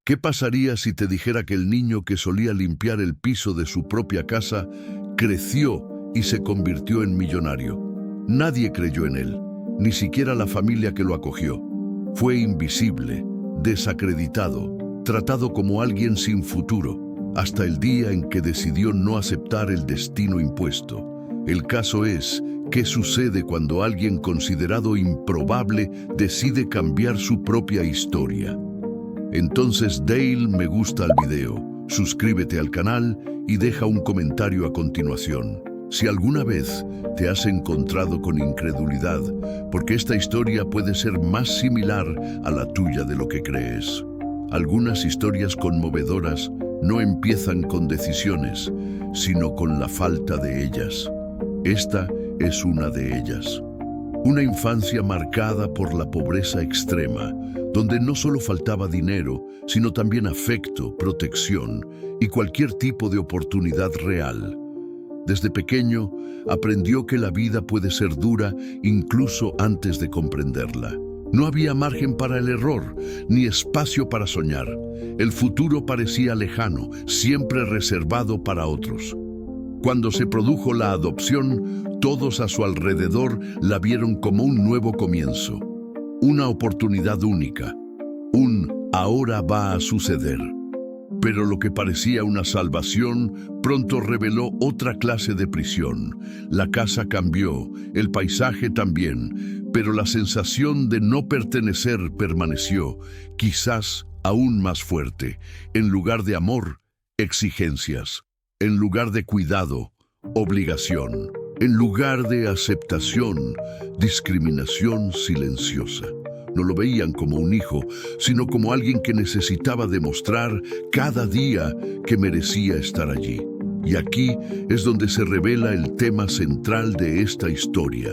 ¿Qué pasaría si te dijera que el niño que solía limpiar el piso de su propia casa creció y se convirtió en millonario? Nadie creyó en él, ni siquiera la familia que lo acogió. Fue invisible, desacreditado, tratado como alguien sin futuro, hasta el día en que decidió no aceptar el destino impuesto. El caso es, ¿qué sucede cuando alguien considerado improbable decide cambiar su propia historia? Entonces Dale me gusta al video, suscríbete al canal y deja un comentario a continuación. Si alguna vez te has encontrado con incredulidad, porque esta historia puede ser más similar a la tuya de lo que crees. Algunas historias conmovedoras no empiezan con decisiones, sino con la falta de ellas. Esta es una de ellas. Una infancia marcada por la pobreza extrema, donde no solo faltaba dinero, sino también afecto, protección y cualquier tipo de oportunidad real. Desde pequeño, aprendió que la vida puede ser dura incluso antes de comprenderla. No había margen para el error, ni espacio para soñar. El futuro parecía lejano, siempre reservado para otros. Cuando se produjo la adopción, todos a su alrededor la vieron como un nuevo comienzo, una oportunidad única, ahora va a suceder. Pero lo que parecía una salvación pronto reveló otra clase de prisión. La casa cambió, el paisaje también, pero la sensación de no pertenecer permaneció, quizás aún más fuerte. En lugar de amor, exigencias. En lugar de cuidado, obligación. En lugar de aceptación, discriminación silenciosa. No lo veían como un hijo, sino como alguien que necesitaba demostrar cada día que merecía estar allí. Y aquí es donde se revela el tema central de esta historia.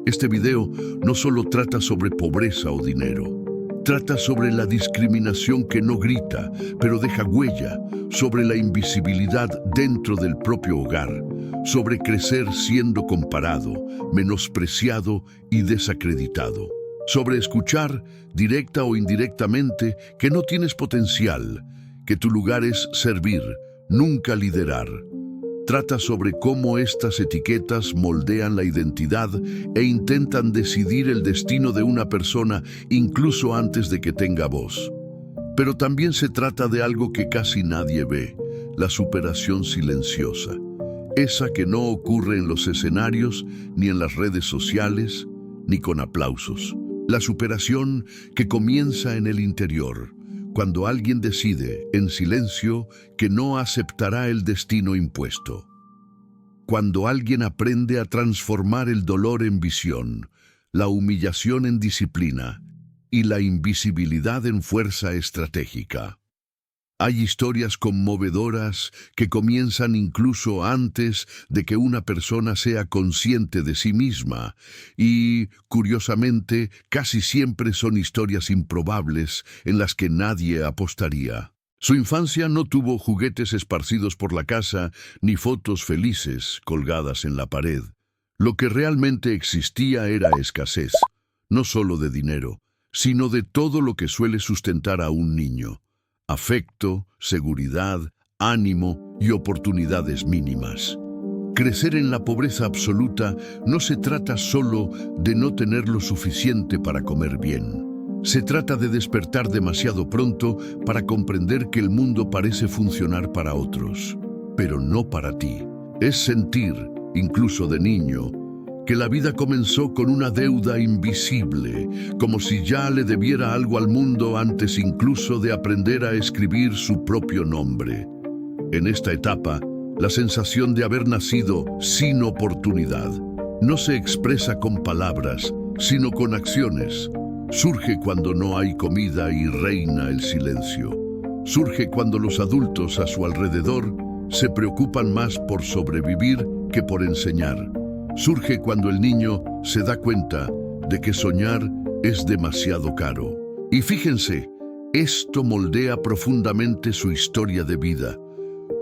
Este video no solo trata sobre pobreza o dinero. Trata sobre la discriminación que no grita, pero deja huella, sobre la invisibilidad dentro del propio hogar, sobre crecer siendo comparado, menospreciado y desacreditado, sobre escuchar, directa o indirectamente, que no tienes potencial, que tu lugar es servir, nunca liderar. Trata sobre cómo estas etiquetas moldean la identidad e intentan decidir el destino de una persona incluso antes de que tenga voz. Pero también se trata de algo que casi nadie ve, la superación silenciosa. Esa que no ocurre en los escenarios, ni en las redes sociales, ni con aplausos. La superación que comienza en el interior, cuando alguien decide, en silencio, que no aceptará el destino impuesto. Cuando alguien aprende a transformar el dolor en visión, la humillación en disciplina y la invisibilidad en fuerza estratégica. Hay historias conmovedoras que comienzan incluso antes de que una persona sea consciente de sí misma y, curiosamente, casi siempre son historias improbables en las que nadie apostaría. Su infancia no tuvo juguetes esparcidos por la casa ni fotos felices colgadas en la pared. Lo que realmente existía era escasez, no solo de dinero, sino de todo lo que suele sustentar a un niño. Afecto, seguridad, ánimo y oportunidades mínimas. Crecer en la pobreza absoluta no se trata solo de no tener lo suficiente para comer bien. Se trata de despertar demasiado pronto para comprender que el mundo parece funcionar para otros, pero no para ti. Es sentir, incluso de niño, que la vida comenzó con una deuda invisible, como si ya le debiera algo al mundo antes incluso de aprender a escribir su propio nombre. En esta etapa, la sensación de haber nacido sin oportunidad no se expresa con palabras, sino con acciones. Surge cuando no hay comida y reina el silencio. Surge cuando los adultos a su alrededor se preocupan más por sobrevivir que por enseñar. Surge cuando el niño se da cuenta de que soñar es demasiado caro. Y fíjense, esto moldea profundamente su historia de vida,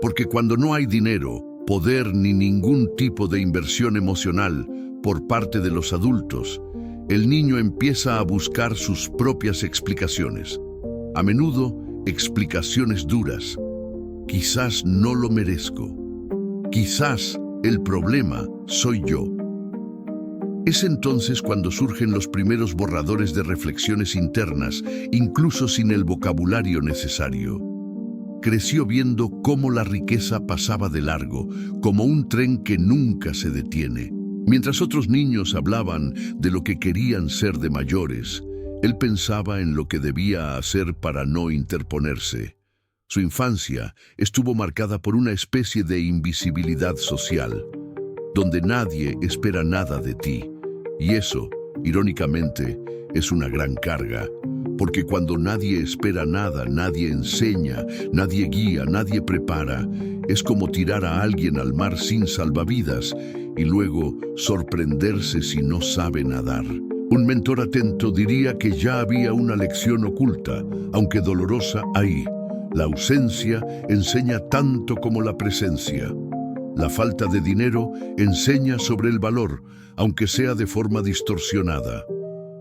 porque cuando no hay dinero, poder ni ningún tipo de inversión emocional por parte de los adultos, el niño empieza a buscar sus propias explicaciones. A menudo, explicaciones duras. Quizás no lo merezco. Quizás el problema soy yo. Es entonces cuando surgen los primeros borradores de reflexiones internas, incluso sin el vocabulario necesario. Creció viendo cómo la riqueza pasaba de largo, como un tren que nunca se detiene. Mientras otros niños hablaban de lo que querían ser de mayores, él pensaba en lo que debía hacer para no interponerse. Su infancia estuvo marcada por una especie de invisibilidad social, donde nadie espera nada de ti. Y eso, irónicamente, es una gran carga, porque cuando nadie espera nada, nadie enseña, nadie guía, nadie prepara, es como tirar a alguien al mar sin salvavidas y luego sorprenderse si no sabe nadar. Un mentor atento diría que ya había una lección oculta, aunque dolorosa, ahí. La ausencia enseña tanto como la presencia. La falta de dinero enseña sobre el valor, aunque sea de forma distorsionada.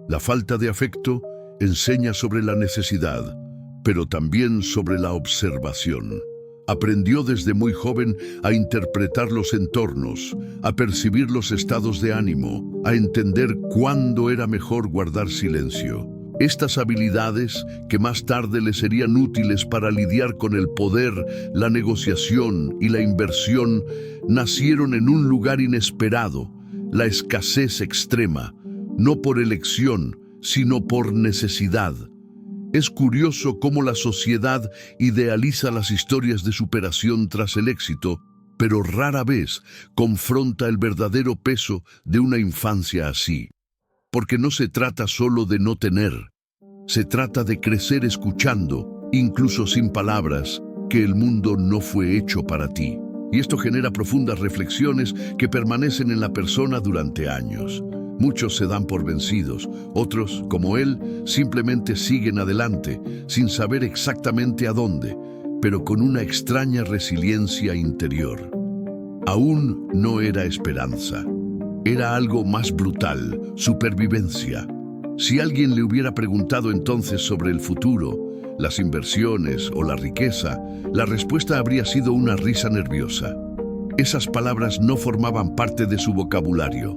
La falta de afecto enseña sobre la necesidad, pero también sobre la observación. Aprendió desde muy joven a interpretar los entornos, a percibir los estados de ánimo, a entender cuándo era mejor guardar silencio. Estas habilidades, que más tarde le serían útiles para lidiar con el poder, la negociación y la inversión, nacieron en un lugar inesperado, la escasez extrema, no por elección, sino por necesidad. Es curioso cómo la sociedad idealiza las historias de superación tras el éxito, pero rara vez confronta el verdadero peso de una infancia así. Porque no se trata solo de no tener, se trata de crecer escuchando, incluso sin palabras, que el mundo no fue hecho para ti. Y esto genera profundas reflexiones que permanecen en la persona durante años. Muchos se dan por vencidos, otros, como él, simplemente siguen adelante, sin saber exactamente a dónde, pero con una extraña resiliencia interior. Aún no era esperanza. Era algo más brutal, supervivencia. Si alguien le hubiera preguntado entonces sobre el futuro, las inversiones o la riqueza, la respuesta habría sido una risa nerviosa. Esas palabras no formaban parte de su vocabulario.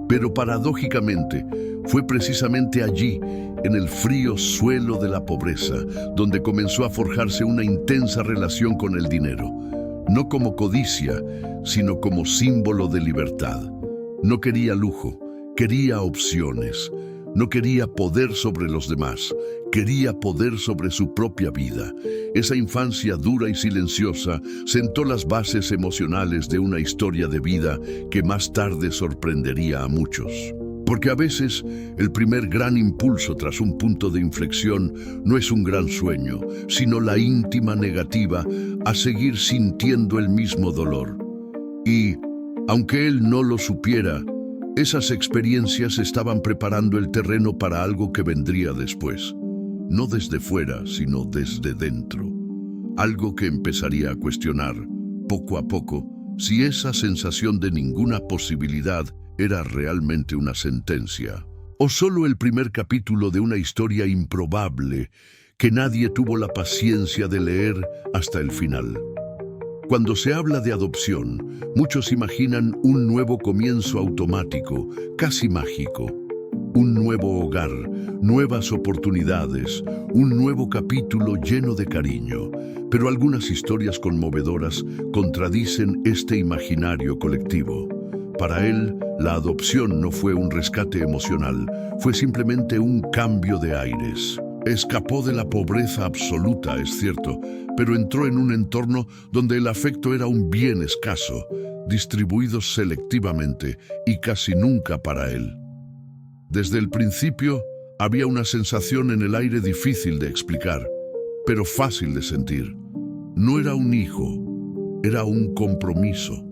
Pero paradójicamente, fue precisamente allí, en el frío suelo de la pobreza, donde comenzó a forjarse una intensa relación con el dinero, no como codicia, sino como símbolo de libertad. No quería lujo, quería opciones. No quería poder sobre los demás, quería poder sobre su propia vida. Esa infancia dura y silenciosa sentó las bases emocionales de una historia de vida que más tarde sorprendería a muchos. Porque a veces el primer gran impulso tras un punto de inflexión no es un gran sueño, sino la íntima negativa a seguir sintiendo el mismo dolor. Y, aunque él no lo supiera, esas experiencias estaban preparando el terreno para algo que vendría después. No desde fuera, sino desde dentro. Algo que empezaría a cuestionar, poco a poco, si esa sensación de ninguna posibilidad era realmente una sentencia, o solo el primer capítulo de una historia improbable que nadie tuvo la paciencia de leer hasta el final. Cuando se habla de adopción, muchos imaginan un nuevo comienzo automático, casi mágico. Un nuevo hogar, nuevas oportunidades, un nuevo capítulo lleno de cariño. Pero algunas historias conmovedoras contradicen este imaginario colectivo. Para él, la adopción no fue un rescate emocional, fue simplemente un cambio de aires. Escapó de la pobreza absoluta, es cierto, pero entró en un entorno donde el afecto era un bien escaso, distribuido selectivamente y casi nunca para él. Desde el principio, había una sensación en el aire difícil de explicar, pero fácil de sentir. No era un hijo, era un compromiso.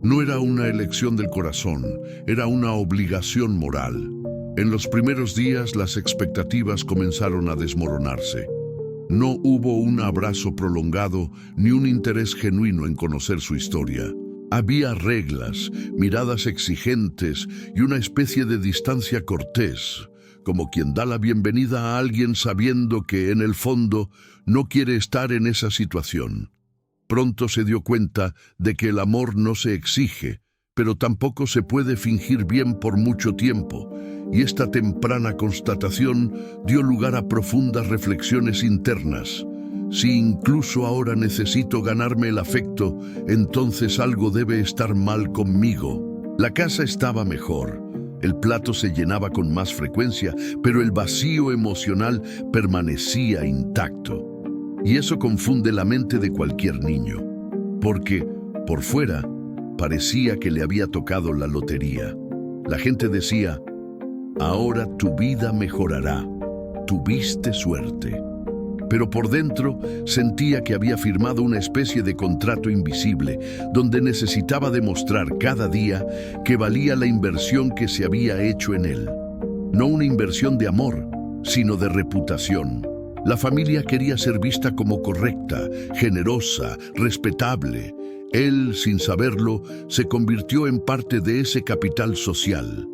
No era una elección del corazón, era una obligación moral. En los primeros días las expectativas comenzaron a desmoronarse. No hubo un abrazo prolongado ni un interés genuino en conocer su historia. Había reglas, miradas exigentes y una especie de distancia cortés, como quien da la bienvenida a alguien sabiendo que en el fondo no quiere estar en esa situación. Pronto se dio cuenta de que el amor no se exige, pero tampoco se puede fingir bien por mucho tiempo, y esta temprana constatación dio lugar a profundas reflexiones internas. Si incluso ahora necesito ganarme el afecto, entonces algo debe estar mal conmigo. La casa estaba mejor, el plato se llenaba con más frecuencia, pero el vacío emocional permanecía intacto. Y eso confunde la mente de cualquier niño, porque, por fuera, parecía que le había tocado la lotería. La gente decía: ahora tu vida mejorará, tuviste suerte. Pero por dentro sentía que había firmado una especie de contrato invisible, donde necesitaba demostrar cada día que valía la inversión que se había hecho en él. No una inversión de amor, sino de reputación. La familia quería ser vista como correcta, generosa, respetable. Él, sin saberlo, se convirtió en parte de ese capital social.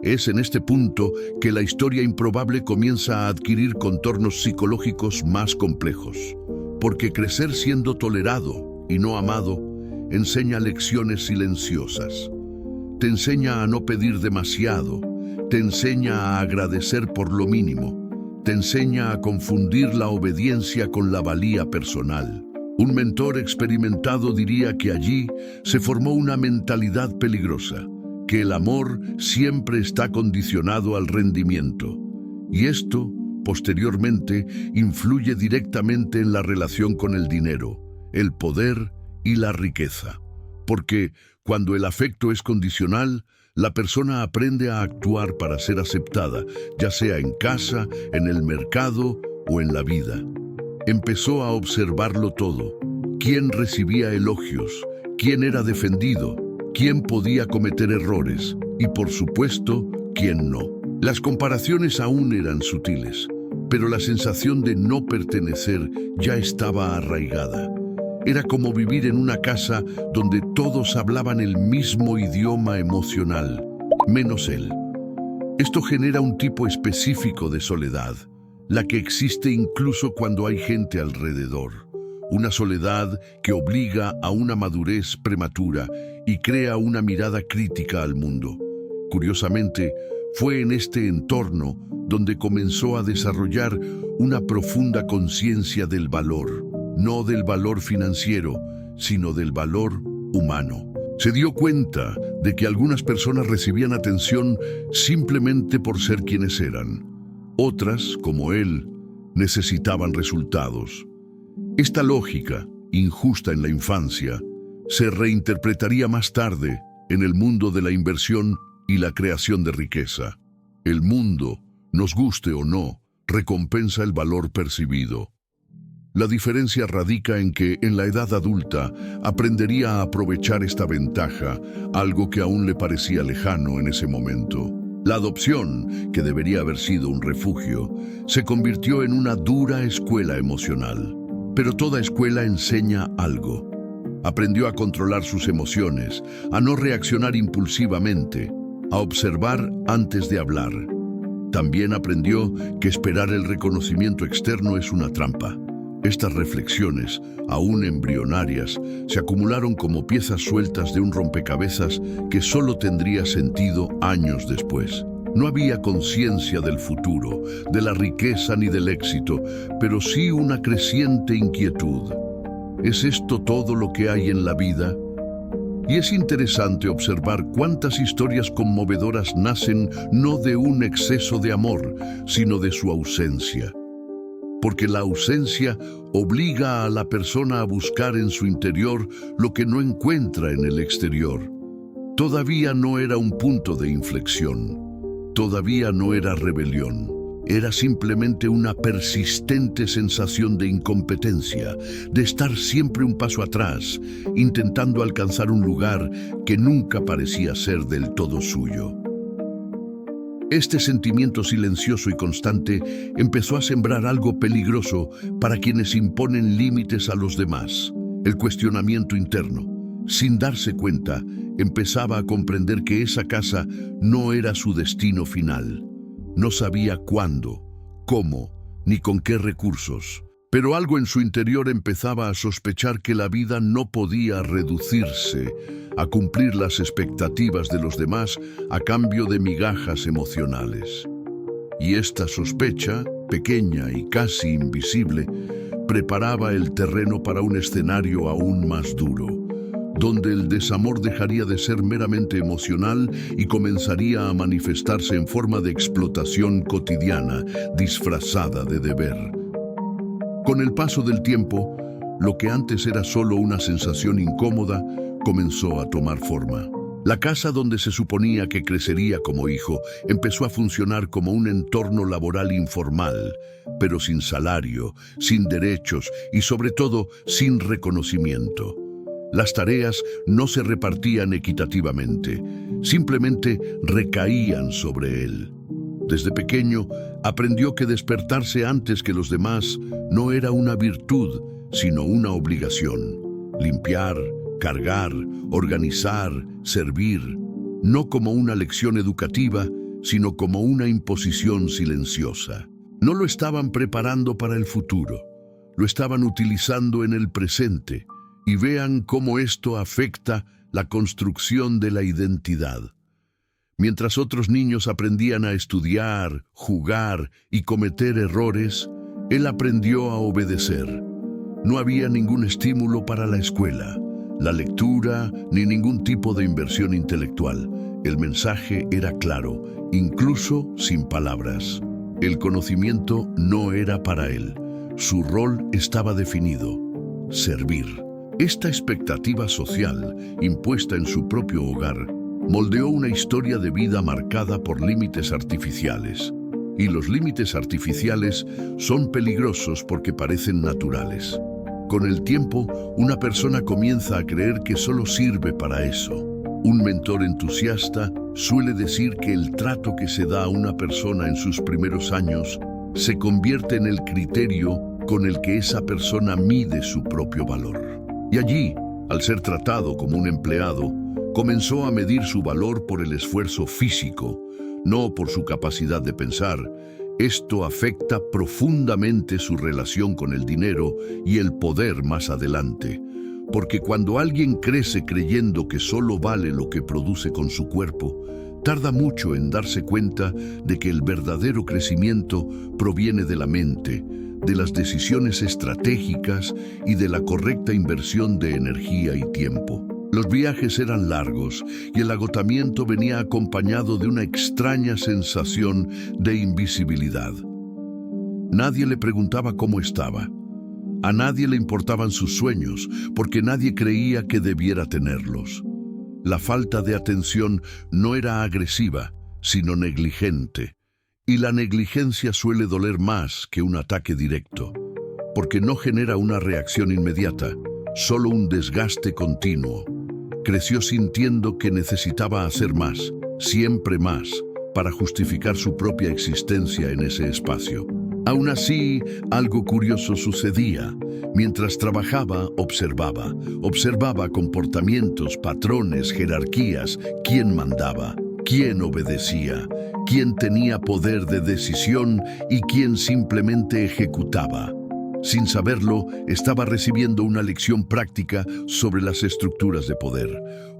Es en este punto que la historia improbable comienza a adquirir contornos psicológicos más complejos, porque crecer siendo tolerado y no amado enseña lecciones silenciosas. Te enseña a no pedir demasiado, te enseña a agradecer por lo mínimo, te enseña a confundir la obediencia con la valía personal. Un mentor experimentado diría que allí se formó una mentalidad peligrosa, que el amor siempre está condicionado al rendimiento. Y esto, posteriormente, influye directamente en la relación con el dinero, el poder y la riqueza. Porque cuando el afecto es condicional, la persona aprende a actuar para ser aceptada, ya sea en casa, en el mercado o en la vida. Empezó a observarlo todo: quién recibía elogios, quién era defendido, quién podía cometer errores y, por supuesto, quién no. Las comparaciones aún eran sutiles, pero la sensación de no pertenecer ya estaba arraigada. Era como vivir en una casa donde todos hablaban el mismo idioma emocional, menos él. Esto genera un tipo específico de soledad, la que existe incluso cuando hay gente alrededor. Una soledad que obliga a una madurez prematura y crea una mirada crítica al mundo. Curiosamente, fue en este entorno donde comenzó a desarrollar una profunda conciencia del valor, no del valor financiero, sino del valor humano. Se dio cuenta de que algunas personas recibían atención simplemente por ser quienes eran. Otras, como él, necesitaban resultados. Esta lógica, injusta en la infancia, se reinterpretaría más tarde en el mundo de la inversión y la creación de riqueza. El mundo, nos guste o no, recompensa el valor percibido. La diferencia radica en que en la edad adulta aprendería a aprovechar esta ventaja, algo que aún le parecía lejano en ese momento. La adopción, que debería haber sido un refugio, se convirtió en una dura escuela emocional. Pero toda escuela enseña algo. Aprendió a controlar sus emociones, a no reaccionar impulsivamente, a observar antes de hablar. También aprendió que esperar el reconocimiento externo es una trampa. Estas reflexiones, aún embrionarias, se acumularon como piezas sueltas de un rompecabezas que solo tendría sentido años después. No había conciencia del futuro, de la riqueza ni del éxito, pero sí una creciente inquietud. ¿Es esto todo lo que hay en la vida? Y es interesante observar cuántas historias conmovedoras nacen no de un exceso de amor, sino de su ausencia. Porque la ausencia obliga a la persona a buscar en su interior lo que no encuentra en el exterior. Todavía no era un punto de inflexión. Todavía no era rebelión, era simplemente una persistente sensación de incompetencia, de estar siempre un paso atrás, intentando alcanzar un lugar que nunca parecía ser del todo suyo. Este sentimiento silencioso y constante empezó a sembrar algo peligroso para quienes imponen límites a los demás: el cuestionamiento interno. Sin darse cuenta, empezaba a comprender que esa casa no era su destino final. No sabía cuándo, cómo, ni con qué recursos. Pero algo en su interior empezaba a sospechar que la vida no podía reducirse a cumplir las expectativas de los demás a cambio de migajas emocionales. Y esta sospecha, pequeña y casi invisible, preparaba el terreno para un escenario aún más duro, donde el desamor dejaría de ser meramente emocional y comenzaría a manifestarse en forma de explotación cotidiana, disfrazada de deber. Con el paso del tiempo, lo que antes era solo una sensación incómoda comenzó a tomar forma. La casa donde se suponía que crecería como hijo empezó a funcionar como un entorno laboral informal, pero sin salario, sin derechos y sobre todo sin reconocimiento. Las tareas no se repartían equitativamente, simplemente recaían sobre él. Desde pequeño aprendió que despertarse antes que los demás no era una virtud, sino una obligación. Limpiar, cargar, organizar, servir, no como una lección educativa, sino como una imposición silenciosa. No lo estaban preparando para el futuro, lo estaban utilizando en el presente, y vean cómo esto afecta la construcción de la identidad. Mientras otros niños aprendían a estudiar, jugar y cometer errores, él aprendió a obedecer. No había ningún estímulo para la escuela, la lectura ni ningún tipo de inversión intelectual. El mensaje era claro, incluso sin palabras. El conocimiento no era para él. Su rol estaba definido: servir. Esta expectativa social, impuesta en su propio hogar, moldeó una historia de vida marcada por límites artificiales. Y los límites artificiales son peligrosos porque parecen naturales. Con el tiempo, una persona comienza a creer que solo sirve para eso. Un mentor entusiasta suele decir que el trato que se da a una persona en sus primeros años se convierte en el criterio con el que esa persona mide su propio valor. Y allí, al ser tratado como un empleado, comenzó a medir su valor por el esfuerzo físico, no por su capacidad de pensar. Esto afecta profundamente su relación con el dinero y el poder más adelante, porque cuando alguien crece creyendo que solo vale lo que produce con su cuerpo, tarda mucho en darse cuenta de que el verdadero crecimiento proviene de la mente, de las decisiones estratégicas y de la correcta inversión de energía y tiempo. Los viajes eran largos y el agotamiento venía acompañado de una extraña sensación de invisibilidad. Nadie le preguntaba cómo estaba. A nadie le importaban sus sueños porque nadie creía que debiera tenerlos. La falta de atención no era agresiva, sino negligente. Y la negligencia suele doler más que un ataque directo, porque no genera una reacción inmediata, solo un desgaste continuo. Creció sintiendo que necesitaba hacer más, siempre más, para justificar su propia existencia en ese espacio. Aún así, algo curioso sucedía. Mientras trabajaba, observaba comportamientos, patrones, jerarquías, quién mandaba, quién obedecía, quién tenía poder de decisión y quién simplemente ejecutaba. Sin saberlo, estaba recibiendo una lección práctica sobre las estructuras de poder.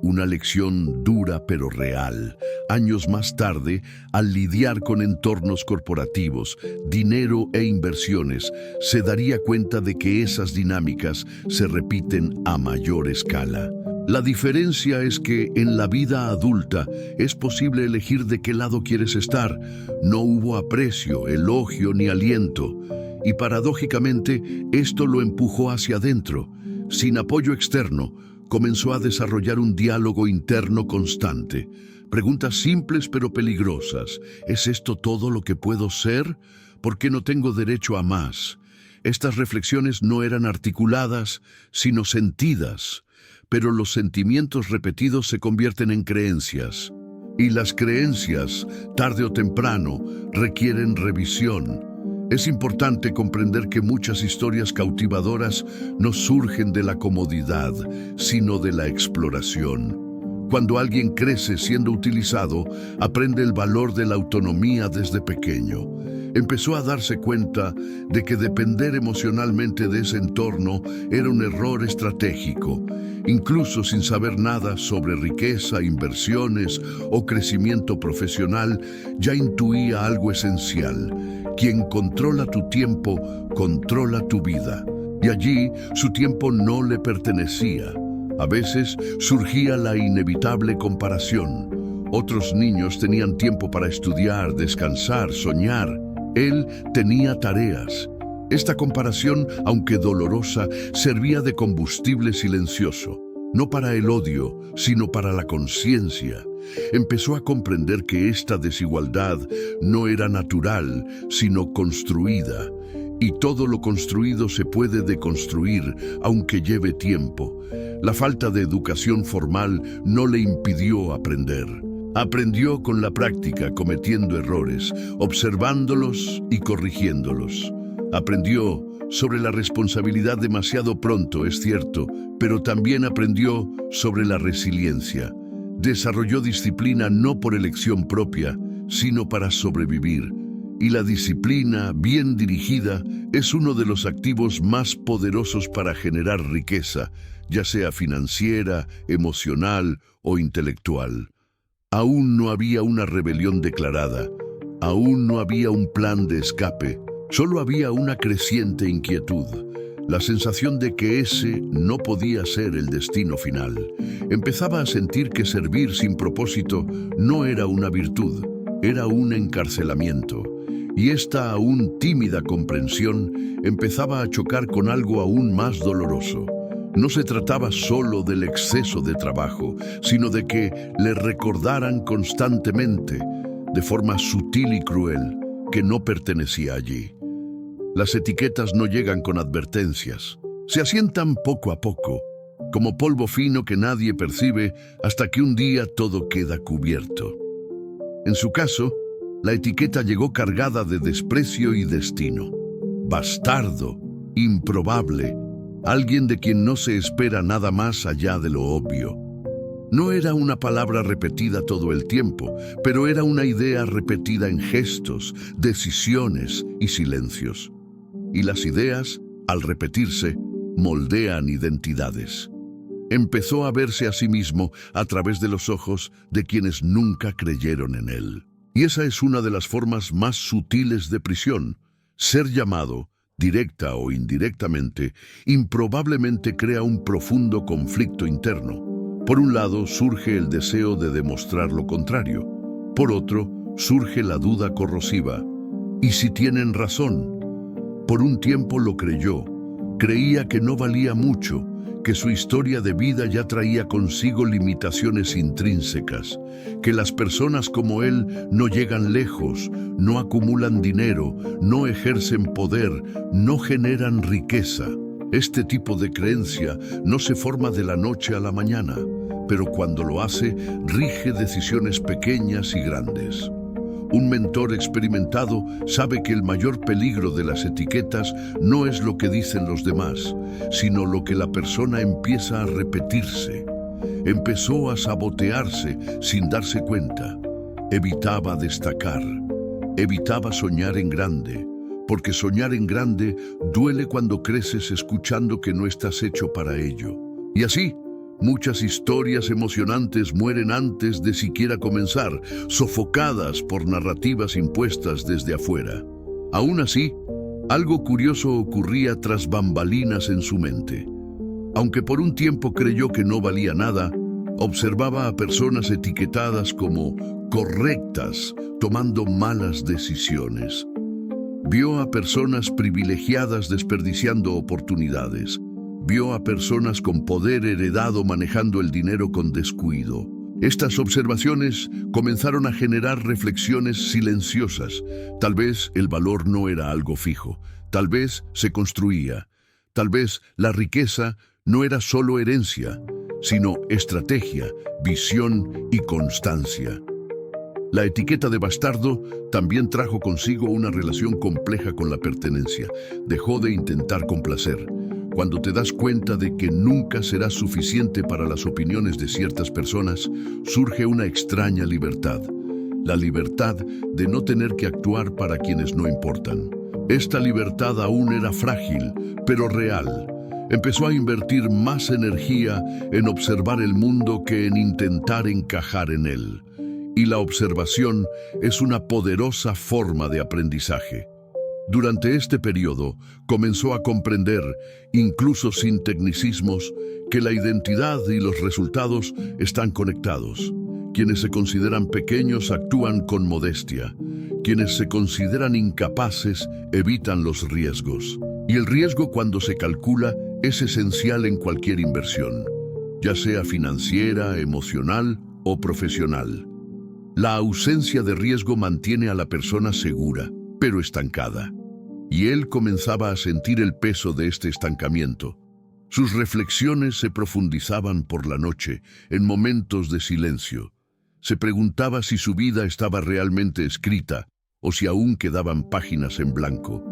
Una lección dura pero real. Años más tarde, al lidiar con entornos corporativos, dinero e inversiones, se daría cuenta de que esas dinámicas se repiten a mayor escala. La diferencia es que en la vida adulta es posible elegir de qué lado quieres estar. No hubo aprecio, elogio ni aliento. Y paradójicamente, esto lo empujó hacia adentro. Sin apoyo externo, comenzó a desarrollar un diálogo interno constante. Preguntas simples pero peligrosas. ¿Es esto todo lo que puedo ser? ¿Por qué no tengo derecho a más? Estas reflexiones no eran articuladas, sino sentidas. Pero los sentimientos repetidos se convierten en creencias. Y las creencias, tarde o temprano, requieren revisión. Es importante comprender que muchas historias cautivadoras no surgen de la comodidad, sino de la exploración. Cuando alguien crece siendo utilizado, aprende el valor de la autonomía desde pequeño. Empezó a darse cuenta de que depender emocionalmente de ese entorno era un error estratégico, incluso sin saber nada sobre riqueza, inversiones o crecimiento profesional. Ya intuía algo esencial: quien controla tu tiempo, controla tu vida. Y allí su tiempo no le pertenecía. A veces surgía la inevitable comparación. Otros niños tenían tiempo para estudiar, descansar, soñar. Él tenía tareas. Esta comparación, aunque dolorosa, servía de combustible silencioso, no para el odio, sino para la conciencia. Empezó a comprender que esta desigualdad no era natural, sino construida. Y todo lo construido se puede deconstruir, aunque lleve tiempo. La falta de educación formal no le impidió aprender. Aprendió con la práctica, cometiendo errores, observándolos y corrigiéndolos. Aprendió sobre la responsabilidad demasiado pronto, es cierto, pero también aprendió sobre la resiliencia. Desarrolló disciplina no por elección propia, sino para sobrevivir. Y la disciplina, bien dirigida, es uno de los activos más poderosos para generar riqueza, ya sea financiera, emocional o intelectual. Aún no había una rebelión declarada, aún no había un plan de escape, solo había una creciente inquietud, la sensación de que ese no podía ser el destino final. Empezaba a sentir que servir sin propósito no era una virtud, era un encarcelamiento. Y esta aún tímida comprensión empezaba a chocar con algo aún más doloroso. No se trataba solo del exceso de trabajo, sino de que le recordaran constantemente, de forma sutil y cruel, que no pertenecía allí. Las etiquetas no llegan con advertencias. Se asientan poco a poco, como polvo fino que nadie percibe hasta que un día todo queda cubierto. En su caso, la etiqueta llegó cargada de desprecio y destino. Bastardo, improbable, alguien de quien no se espera nada más allá de lo obvio. No era una palabra repetida todo el tiempo, pero era una idea repetida en gestos, decisiones y silencios. Y las ideas, al repetirse, moldean identidades. Empezó a verse a sí mismo a través de los ojos de quienes nunca creyeron en él. Y esa es una de las formas más sutiles de prisión. Ser llamado, directa o indirectamente, improbablemente crea un profundo conflicto interno. Por un lado, surge el deseo de demostrar lo contrario. Por otro, surge la duda corrosiva. ¿Y si tienen razón? Por un tiempo lo creyó. Creía que no valía mucho, que su historia de vida ya traía consigo limitaciones intrínsecas, que las personas como él no llegan lejos, no acumulan dinero, no ejercen poder, no generan riqueza. Este tipo de creencia no se forma de la noche a la mañana, pero cuando lo hace, rige decisiones pequeñas y grandes. Un mentor experimentado sabe que el mayor peligro de las etiquetas no es lo que dicen los demás, sino lo que la persona empieza a repetirse. Empezó a sabotearse sin darse cuenta. Evitaba destacar. Evitaba soñar en grande, porque soñar en grande duele cuando creces escuchando que no estás hecho para ello. Y así, muchas historias emocionantes mueren antes de siquiera comenzar, sofocadas por narrativas impuestas desde afuera. Aún así, algo curioso ocurría tras bambalinas en su mente. Aunque por un tiempo creyó que no valía nada, observaba a personas etiquetadas como correctas, tomando malas decisiones. Vio a personas privilegiadas desperdiciando oportunidades. Vio a personas con poder heredado manejando el dinero con descuido. Estas observaciones comenzaron a generar reflexiones silenciosas. Tal vez el valor no era algo fijo, tal vez se construía, tal vez la riqueza no era solo herencia, sino estrategia, visión y constancia. La etiqueta de bastardo también trajo consigo una relación compleja con la pertenencia. Dejó de intentar complacer. Cuando te das cuenta de que nunca serás suficiente para las opiniones de ciertas personas, surge una extraña libertad. La libertad de no tener que actuar para quienes no importan. Esta libertad aún era frágil, pero real. Empezó a invertir más energía en observar el mundo que en intentar encajar en él. Y la observación es una poderosa forma de aprendizaje. Durante este periodo, comenzó a comprender, incluso sin tecnicismos, que la identidad y los resultados están conectados. Quienes se consideran pequeños actúan con modestia. Quienes se consideran incapaces evitan los riesgos. Y el riesgo, cuando se calcula, es esencial en cualquier inversión, ya sea financiera, emocional o profesional. La ausencia de riesgo mantiene a la persona segura, pero estancada. Y él comenzaba a sentir el peso de este estancamiento. Sus reflexiones se profundizaban por la noche, en momentos de silencio. Se preguntaba si su vida estaba realmente escrita o si aún quedaban páginas en blanco.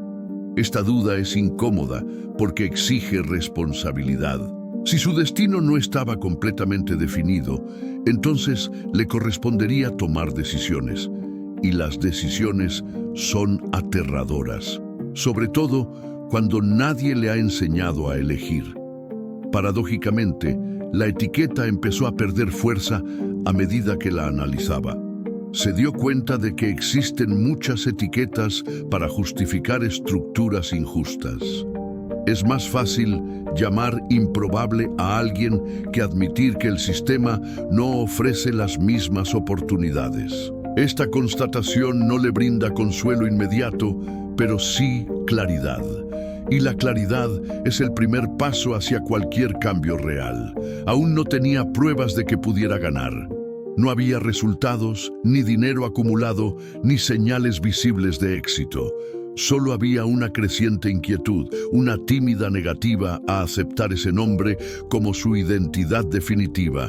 Esta duda es incómoda porque exige responsabilidad. Si su destino no estaba completamente definido, entonces le correspondería tomar decisiones. Y las decisiones son aterradoras, sobre todo cuando nadie le ha enseñado a elegir. Paradójicamente, la etiqueta empezó a perder fuerza a medida que la analizaba. Se dio cuenta de que existen muchas etiquetas para justificar estructuras injustas. Es más fácil llamar improbable a alguien que admitir que el sistema no ofrece las mismas oportunidades. Esta constatación no le brinda consuelo inmediato, pero sí claridad. Y la claridad es el primer paso hacia cualquier cambio real. Aún no tenía pruebas de que pudiera ganar. No había resultados, ni dinero acumulado, ni señales visibles de éxito. Solo había una creciente inquietud, una tímida negativa a aceptar ese nombre como su identidad definitiva.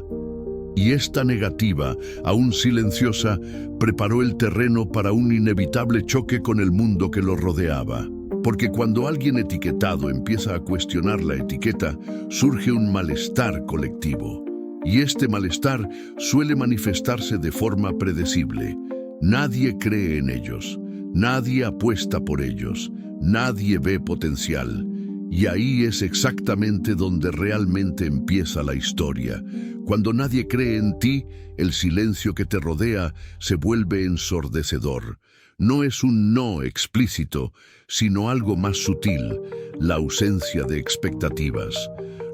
Y esta negativa, aún silenciosa, preparó el terreno para un inevitable choque con el mundo que lo rodeaba. Porque cuando alguien etiquetado empieza a cuestionar la etiqueta, surge un malestar colectivo. Y este malestar suele manifestarse de forma predecible. Nadie cree en ellos, nadie apuesta por ellos, nadie ve potencial. Y ahí es exactamente donde realmente empieza la historia. Cuando nadie cree en ti, el silencio que te rodea se vuelve ensordecedor. No es un no explícito, sino algo más sutil, la ausencia de expectativas.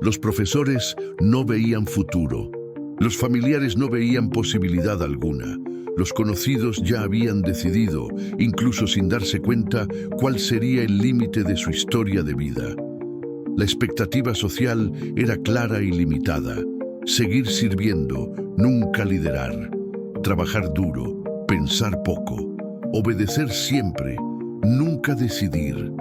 Los profesores no veían futuro. Los familiares no veían posibilidad alguna. Los conocidos ya habían decidido, incluso sin darse cuenta, cuál sería el límite de su historia de vida. La expectativa social era clara y limitada. Seguir sirviendo, nunca liderar. Trabajar duro, pensar poco. Obedecer siempre, nunca decidir.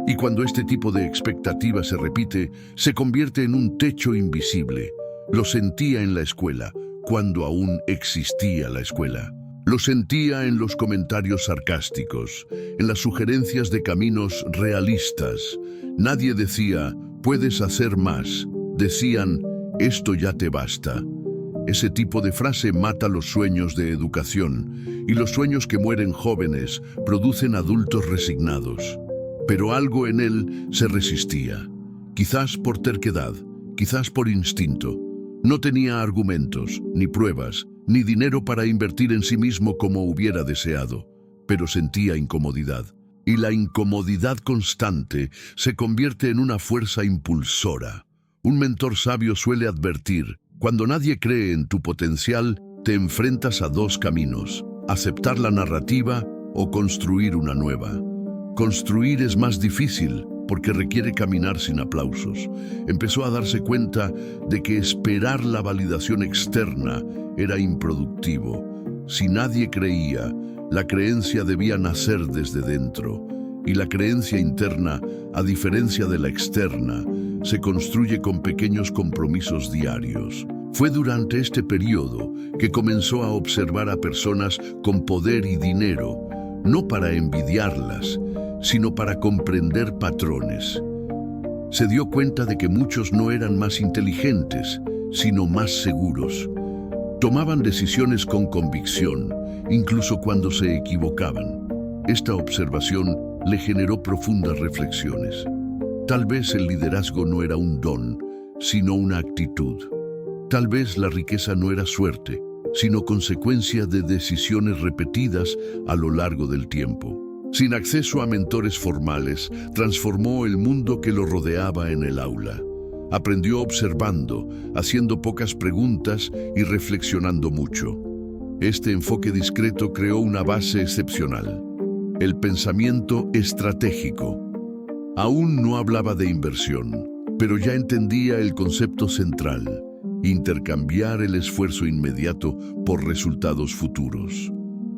Y cuando este tipo de expectativa se repite, se convierte en un techo invisible. Lo sentía en la escuela, cuando aún existía la escuela. Lo sentía en los comentarios sarcásticos, en las sugerencias de caminos realistas. Nadie decía, puedes hacer más. Decían, esto ya te basta. Ese tipo de frase mata los sueños de educación, y los sueños que mueren jóvenes producen adultos resignados. Pero algo en él se resistía, quizás por terquedad, quizás por instinto. No tenía argumentos, ni pruebas, ni dinero para invertir en sí mismo como hubiera deseado, pero sentía incomodidad. Y la incomodidad constante se convierte en una fuerza impulsora. Un mentor sabio suele advertir, cuando nadie cree en tu potencial, te enfrentas a dos caminos: aceptar la narrativa o construir una nueva. Construir es más difícil porque requiere caminar sin aplausos. Empezó a darse cuenta de que esperar la validación externa era improductivo. Si nadie creía, la creencia debía nacer desde dentro. Y la creencia interna, a diferencia de la externa, se construye con pequeños compromisos diarios. Fue durante este periodo que comenzó a observar a personas con poder y dinero, no para envidiarlas, sino para comprender patrones. Se dio cuenta de que muchos no eran más inteligentes, sino más seguros. Tomaban decisiones con convicción, incluso cuando se equivocaban. Esta observación le generó profundas reflexiones. Tal vez el liderazgo no era un don, sino una actitud. Tal vez la riqueza no era suerte, sino consecuencia de decisiones repetidas a lo largo del tiempo. Sin acceso a mentores formales, transformó el mundo que lo rodeaba en el aula. Aprendió observando, haciendo pocas preguntas y reflexionando mucho. Este enfoque discreto creó una base excepcional: el pensamiento estratégico. Aún no hablaba de inversión, pero ya entendía el concepto central: intercambiar el esfuerzo inmediato por resultados futuros.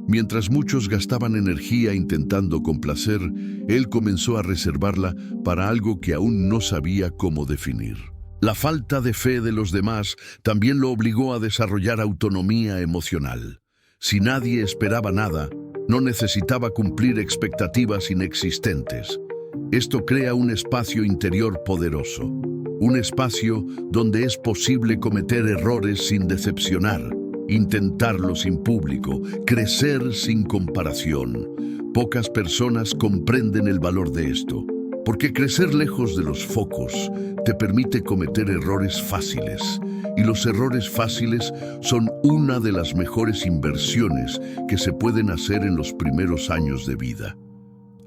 Mientras muchos gastaban energía intentando complacer, él comenzó a reservarla para algo que aún no sabía cómo definir. La falta de fe de los demás también lo obligó a desarrollar autonomía emocional. Si nadie esperaba nada, no necesitaba cumplir expectativas inexistentes. Esto crea un espacio interior poderoso, un espacio donde es posible cometer errores sin decepcionar, intentarlo sin público, crecer sin comparación. Pocas personas comprenden el valor de esto, porque crecer lejos de los focos te permite cometer errores fáciles, y los errores fáciles son una de las mejores inversiones que se pueden hacer en los primeros años de vida.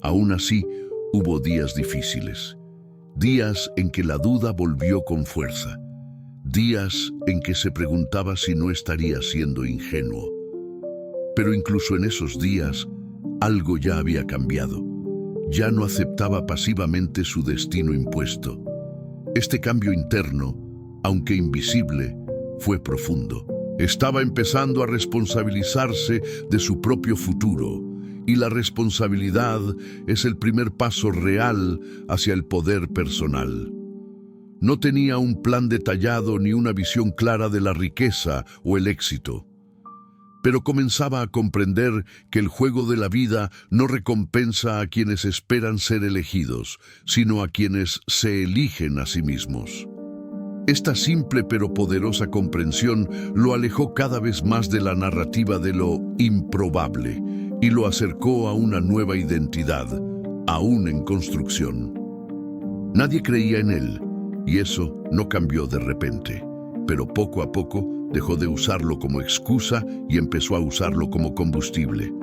Aún así, hubo días difíciles, días en que la duda volvió con fuerza, días en que se preguntaba si no estaría siendo ingenuo. Pero incluso en esos días, algo ya había cambiado. Ya no aceptaba pasivamente su destino impuesto. Este cambio interno, aunque invisible, fue profundo. Estaba empezando a responsabilizarse de su propio futuro, y la responsabilidad es el primer paso real hacia el poder personal. No tenía un plan detallado ni una visión clara de la riqueza o el éxito, pero comenzaba a comprender que el juego de la vida no recompensa a quienes esperan ser elegidos, sino a quienes se eligen a sí mismos. Esta simple pero poderosa comprensión lo alejó cada vez más de la narrativa de lo improbable y lo acercó a una nueva identidad, aún en construcción. Nadie creía en él, y eso no cambió de repente, pero poco a poco dejó de usarlo como excusa y empezó a usarlo como combustible.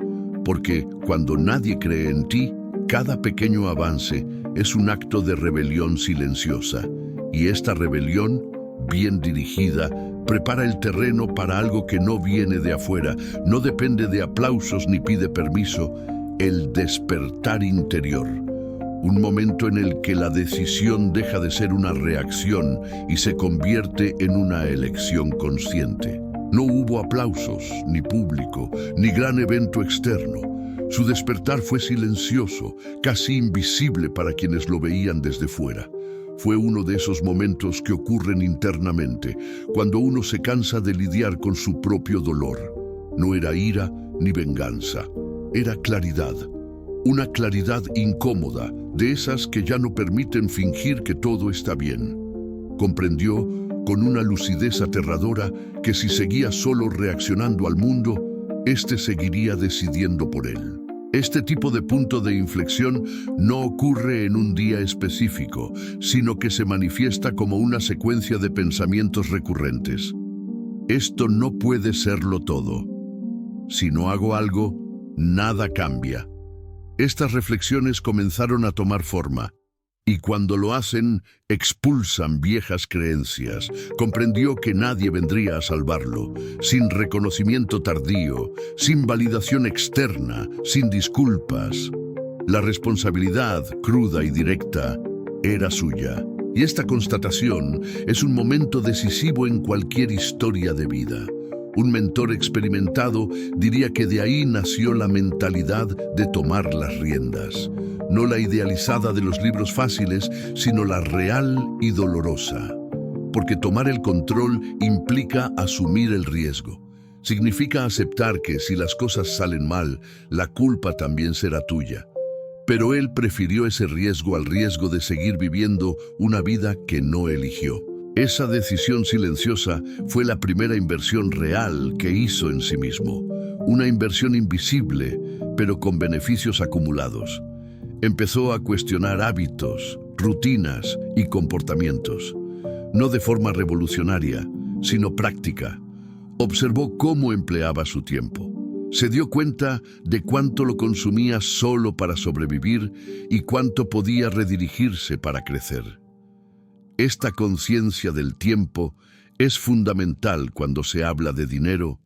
Porque cuando nadie cree en ti, cada pequeño avance es un acto de rebelión silenciosa. Y esta rebelión, bien dirigida, prepara el terreno para algo que no viene de afuera, no depende de aplausos ni pide permiso: el despertar interior. Un momento en el que la decisión deja de ser una reacción y se convierte en una elección consciente. No hubo aplausos, ni público, ni gran evento externo. Su despertar fue silencioso, casi invisible para quienes lo veían desde fuera. Fue uno de esos momentos que ocurren internamente, cuando uno se cansa de lidiar con su propio dolor. No era ira ni venganza, era claridad. Una claridad incómoda, de esas que ya no permiten fingir que todo está bien. Comprendió, con una lucidez aterradora, que si seguía solo reaccionando al mundo, éste seguiría decidiendo por él. Este tipo de punto de inflexión no ocurre en un día específico, sino que se manifiesta como una secuencia de pensamientos recurrentes. Esto no puede serlo todo. Si no hago algo, nada cambia. Estas reflexiones comenzaron a tomar forma, y cuando lo hacen, expulsan viejas creencias. Comprendió que nadie vendría a salvarlo, sin reconocimiento tardío, sin validación externa, sin disculpas. La responsabilidad, cruda y directa, era suya. Y esta constatación es un momento decisivo en cualquier historia de vida. Un mentor experimentado diría que de ahí nació la mentalidad de tomar las riendas. No la idealizada de los libros fáciles, sino la real y dolorosa. Porque tomar el control implica asumir el riesgo. Significa aceptar que si las cosas salen mal, la culpa también será tuya. Pero él prefirió ese riesgo al riesgo de seguir viviendo una vida que no eligió. Esa decisión silenciosa fue la primera inversión real que hizo en sí mismo. Una inversión invisible, pero con beneficios acumulados. Empezó a cuestionar hábitos, rutinas y comportamientos. No de forma revolucionaria, sino práctica. Observó cómo empleaba su tiempo. Se dio cuenta de cuánto lo consumía solo para sobrevivir y cuánto podía redirigirse para crecer. Esta conciencia del tiempo es fundamental cuando se habla de dinero,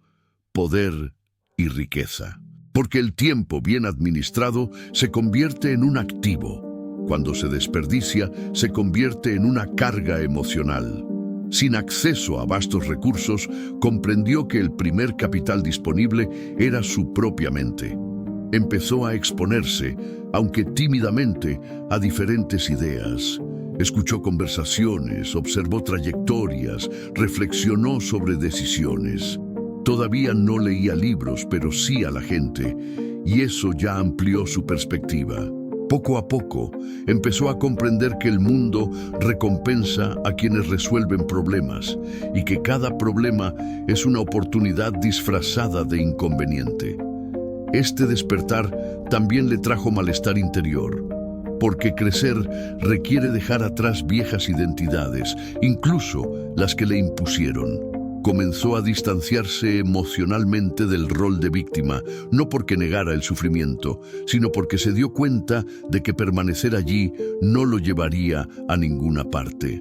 poder y riqueza. Porque el tiempo bien administrado se convierte en un activo. Cuando se desperdicia, se convierte en una carga emocional. Sin acceso a vastos recursos, comprendió que el primer capital disponible era su propia mente. Empezó a exponerse, aunque tímidamente, a diferentes ideas. Escuchó conversaciones, observó trayectorias, reflexionó sobre decisiones. Todavía no leía libros, pero sí a la gente, y eso ya amplió su perspectiva. Poco a poco, empezó a comprender que el mundo recompensa a quienes resuelven problemas y que cada problema es una oportunidad disfrazada de inconveniente. Este despertar también le trajo malestar interior, porque crecer requiere dejar atrás viejas identidades, incluso las que le impusieron. Comenzó a distanciarse emocionalmente del rol de víctima, no porque negara el sufrimiento, sino porque se dio cuenta de que permanecer allí no lo llevaría a ninguna parte.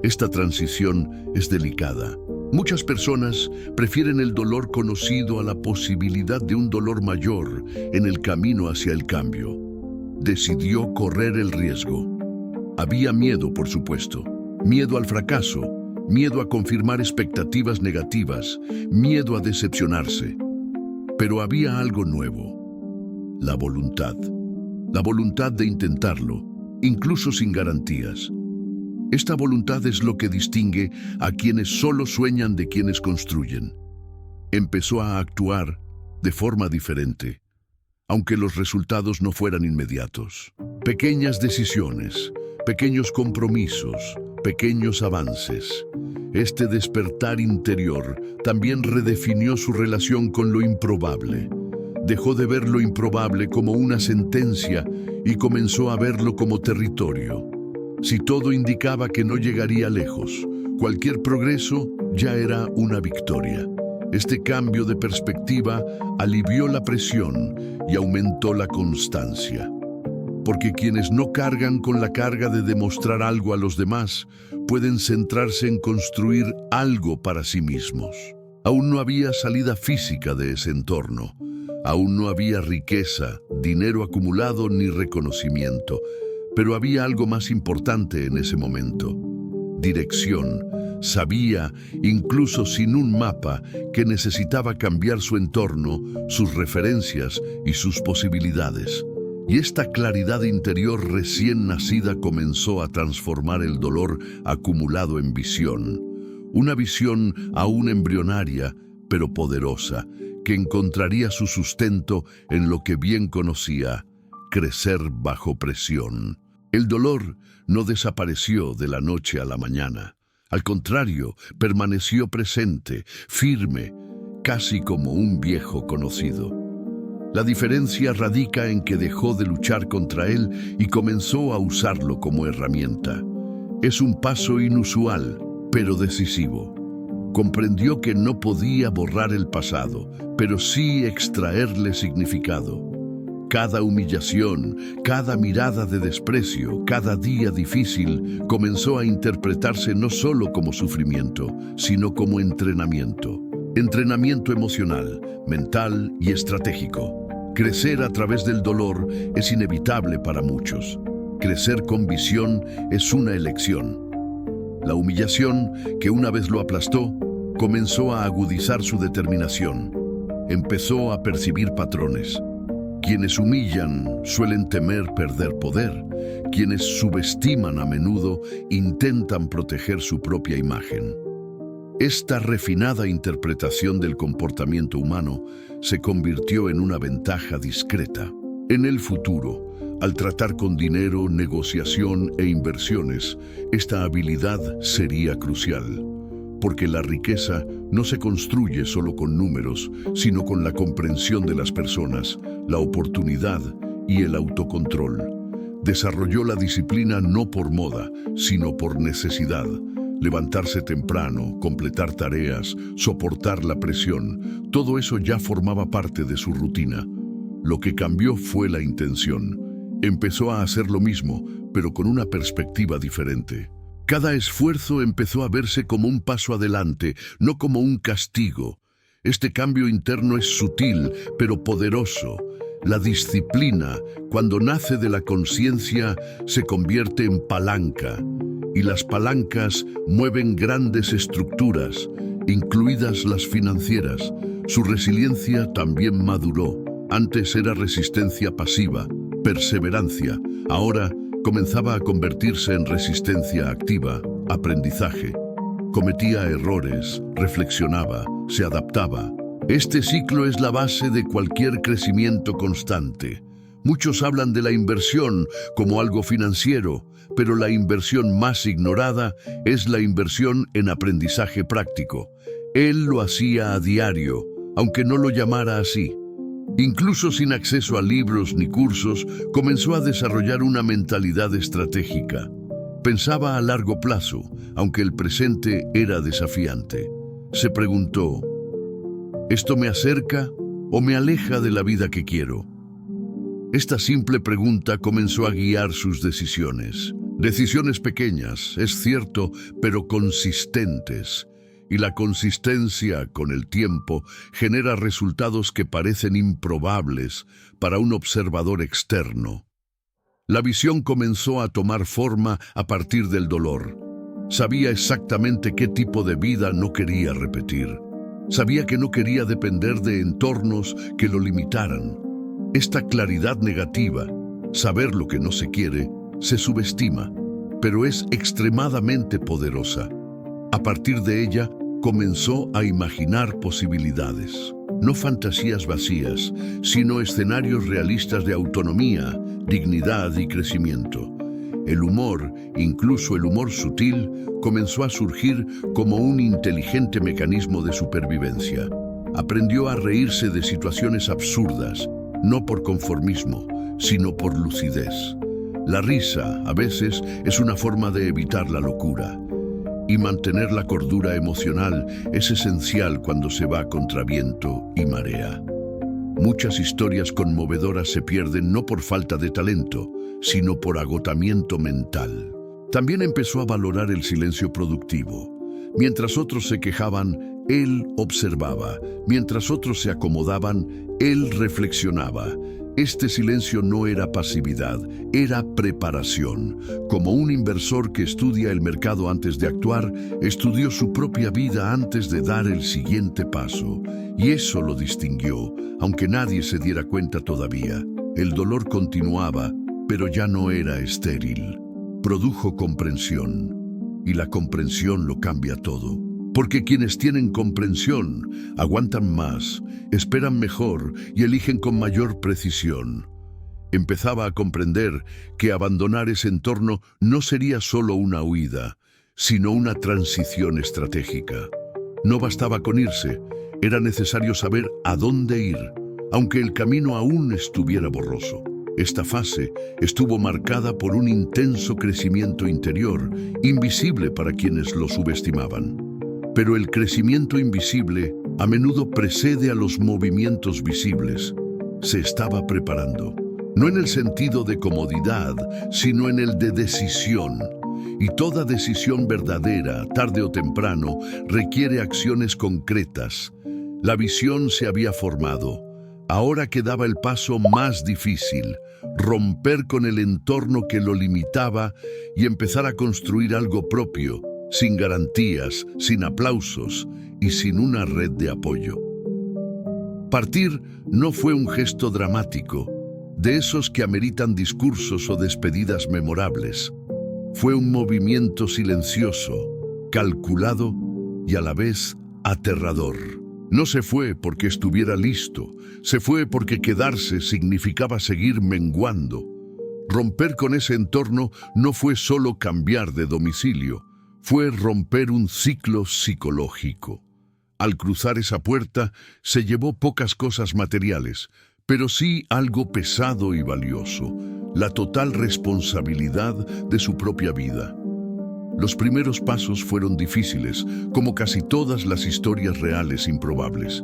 Esta transición es delicada. Muchas personas prefieren el dolor conocido a la posibilidad de un dolor mayor en el camino hacia el cambio. Decidió correr el riesgo. Había miedo, por supuesto, miedo al fracaso, miedo a confirmar expectativas negativas, miedo a decepcionarse. Pero había algo nuevo: la voluntad de intentarlo, incluso sin garantías. Esta voluntad es lo que distingue a quienes solo sueñan de quienes construyen. Empezó a actuar de forma diferente, aunque los resultados no fueran inmediatos. Pequeñas decisiones, pequeños compromisos, pequeños avances. Este despertar interior también redefinió su relación con lo improbable. Dejó de ver lo improbable como una sentencia y comenzó a verlo como territorio. Si todo indicaba que no llegaría lejos, cualquier progreso ya era una victoria. Este cambio de perspectiva alivió la presión y aumentó la constancia. Porque quienes no cargan con la carga de demostrar algo a los demás, pueden centrarse en construir algo para sí mismos. Aún no había salida física de ese entorno. Aún no había riqueza, dinero acumulado ni reconocimiento. Pero había algo más importante en ese momento: dirección. Sabía, incluso sin un mapa, que necesitaba cambiar su entorno, sus referencias y sus posibilidades. Y esta claridad interior recién nacida comenzó a transformar el dolor acumulado en visión. Una visión aún embrionaria, pero poderosa, que encontraría su sustento en lo que bien conocía: crecer bajo presión. El dolor no desapareció de la noche a la mañana. Al contrario, permaneció presente, firme, casi como un viejo conocido. La diferencia radica en que dejó de luchar contra él y comenzó a usarlo como herramienta. Es un paso inusual, pero decisivo. Comprendió que no podía borrar el pasado, pero sí extraerle significado. Cada humillación, cada mirada de desprecio, cada día difícil comenzó a interpretarse no solo como sufrimiento, sino como entrenamiento. Entrenamiento emocional, mental y estratégico. Crecer a través del dolor es inevitable para muchos. Crecer con visión es una elección. La humillación, que una vez lo aplastó, comenzó a agudizar su determinación. Empezó a percibir patrones. Quienes humillan suelen temer perder poder. Quienes subestiman a menudo intentan proteger su propia imagen. Esta refinada interpretación del comportamiento humano se convirtió en una ventaja discreta. En el futuro, Al tratar con dinero, negociación e inversiones, esta habilidad sería crucial, porque la riqueza no se construye solo con números, sino con la comprensión de las personas, la oportunidad y el autocontrol. Desarrolló la disciplina no por moda, sino por necesidad. Levantarse temprano, completar tareas, soportar la presión, todo eso ya formaba parte de su rutina. Lo que cambió fue la intención. Empezó a hacer lo mismo, pero con una perspectiva diferente. Cada esfuerzo empezó a verse como un paso adelante, no como un castigo. Este cambio interno es sutil, pero poderoso. La disciplina, cuando nace de la conciencia, se convierte en palanca. Y las palancas mueven grandes estructuras, incluidas las financieras. Su resiliencia también maduró. Antes era resistencia pasiva, perseverancia. Ahora comenzaba a convertirse en resistencia activa, aprendizaje. Cometía errores, reflexionaba, se adaptaba. Este ciclo es la base de cualquier crecimiento constante. Muchos hablan de la inversión como algo financiero, pero la inversión más ignorada es la inversión en aprendizaje práctico. Él lo hacía a diario, aunque no lo llamara así. Incluso sin acceso a libros ni cursos, comenzó a desarrollar una mentalidad estratégica. Pensaba a largo plazo, aunque el presente era desafiante. Se preguntó, ¿esto me acerca o me aleja de la vida que quiero? Esta simple pregunta comenzó a guiar sus decisiones. Decisiones pequeñas, es cierto, pero consistentes. Y la consistencia, con el tiempo, genera resultados que parecen improbables para un observador externo. La visión comenzó a tomar forma a partir del dolor. Sabía exactamente qué tipo de vida no quería repetir. Sabía que no quería depender de entornos que lo limitaran. Esta claridad negativa, saber lo que no se quiere, se subestima, pero es extremadamente poderosa. A partir de ella, comenzó a imaginar posibilidades. No fantasías vacías, sino escenarios realistas de autonomía, dignidad y crecimiento. El humor, incluso el humor sutil, comenzó a surgir como un inteligente mecanismo de supervivencia. Aprendió a reírse de situaciones absurdas, no por conformismo, sino por lucidez. La risa, a veces, es una forma de evitar la locura. Y mantener la cordura emocional es esencial cuando se va contra viento y marea. Muchas historias conmovedoras se pierden no por falta de talento, sino por agotamiento mental. También empezó a valorar el silencio productivo. Mientras otros se quejaban, él observaba. Mientras otros se acomodaban, él reflexionaba. Este silencio no era pasividad, era preparación. Como un inversor que estudia el mercado antes de actuar, estudió su propia vida antes de dar el siguiente paso. Y eso lo distinguió, aunque nadie se diera cuenta todavía. El dolor continuaba, pero ya no era estéril. Produjo comprensión, y la comprensión lo cambia todo. Porque quienes tienen comprensión aguantan más, esperan mejor y eligen con mayor precisión. Empezaba a comprender que abandonar ese entorno no sería solo una huida, sino una transición estratégica. No bastaba con irse, era necesario saber a dónde ir, aunque el camino aún estuviera borroso. Esta fase estuvo marcada por un intenso crecimiento interior, invisible para quienes lo subestimaban. Pero el crecimiento invisible a menudo precede a los movimientos visibles. Se estaba preparando, no en el sentido de comodidad, sino en el de decisión. Y toda decisión verdadera, tarde o temprano, requiere acciones concretas. La visión se había formado. Ahora quedaba el paso más difícil, romper con el entorno que lo limitaba y empezar a construir algo propio, sin garantías, sin aplausos y sin una red de apoyo. Partir no fue un gesto dramático, de esos que ameritan discursos o despedidas memorables. Fue un movimiento silencioso, calculado y a la vez aterrador. No se fue porque estuviera listo, se fue porque quedarse significaba seguir menguando. Romper con ese entorno no fue solo cambiar de domicilio, fue romper un ciclo psicológico. Al cruzar esa puerta, se llevó pocas cosas materiales, pero sí algo pesado y valioso, la total responsabilidad de su propia vida. Los primeros pasos fueron difíciles, como casi todas las historias reales improbables.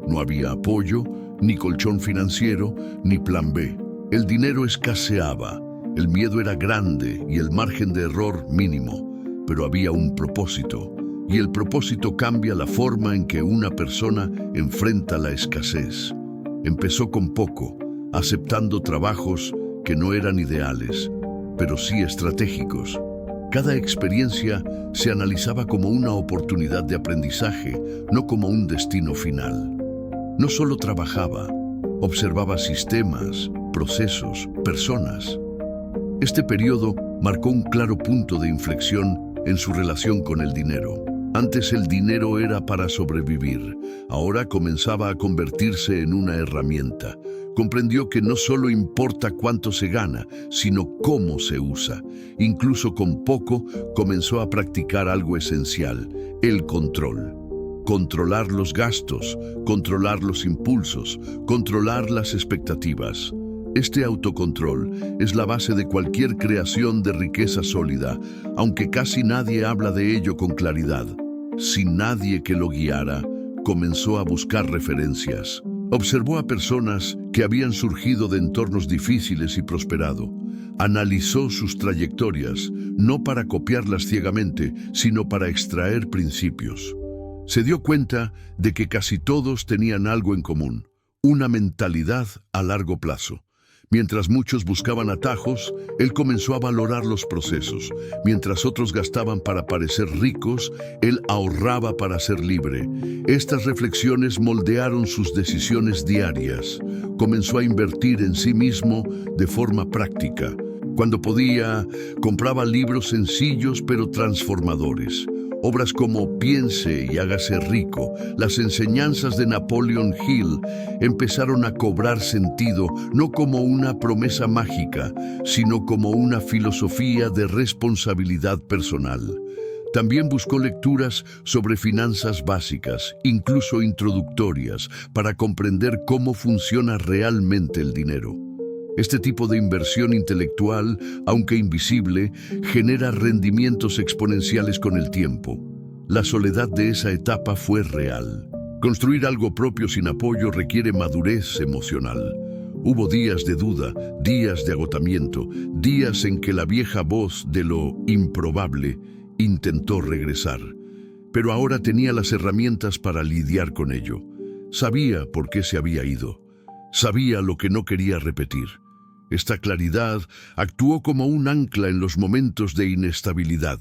No había apoyo, ni colchón financiero, ni plan B. El dinero escaseaba, el miedo era grande y el margen de error mínimo, pero había un propósito, y el propósito cambia la forma en que una persona enfrenta la escasez. Empezó con poco, aceptando trabajos que no eran ideales, pero sí estratégicos. Cada experiencia se analizaba como una oportunidad de aprendizaje, no como un destino final. No solo trabajaba, observaba sistemas, procesos, personas. Este periodo marcó un claro punto de inflexión en su relación con el dinero. Antes el dinero era para sobrevivir, ahora comenzaba a convertirse en una herramienta. Comprendió que no solo importa cuánto se gana, sino cómo se usa. Incluso con poco, comenzó a practicar algo esencial: el control. Controlar los gastos, controlar los impulsos, controlar las expectativas. Este autocontrol es la base de cualquier creación de riqueza sólida, aunque casi nadie habla de ello con claridad. Sin nadie que lo guiara, comenzó a buscar referencias. Observó a personas que habían surgido de entornos difíciles y prosperado. Analizó sus trayectorias, no para copiarlas ciegamente, sino para extraer principios. Se dio cuenta de que casi todos tenían algo en común: una mentalidad a largo plazo. Mientras muchos buscaban atajos, él comenzó a valorar los procesos. Mientras otros gastaban para parecer ricos, él ahorraba para ser libre. Estas reflexiones moldearon sus decisiones diarias. Comenzó a invertir en sí mismo de forma práctica. Cuando podía, compraba libros sencillos pero transformadores. Obras como Piense y hágase rico, las enseñanzas de Napoleon Hill empezaron a cobrar sentido, no como una promesa mágica, sino como una filosofía de responsabilidad personal. También buscó lecturas sobre finanzas básicas, incluso introductorias, para comprender cómo funciona realmente el dinero. Este tipo de inversión intelectual, aunque invisible, genera rendimientos exponenciales con el tiempo. La soledad de esa etapa fue real. Construir algo propio sin apoyo requiere madurez emocional. Hubo días de duda, días de agotamiento, días en que la vieja voz de lo improbable intentó regresar. Pero ahora tenía las herramientas para lidiar con ello. Sabía por qué se había ido. Sabía lo que no quería repetir. Esta claridad actuó como un ancla en los momentos de inestabilidad.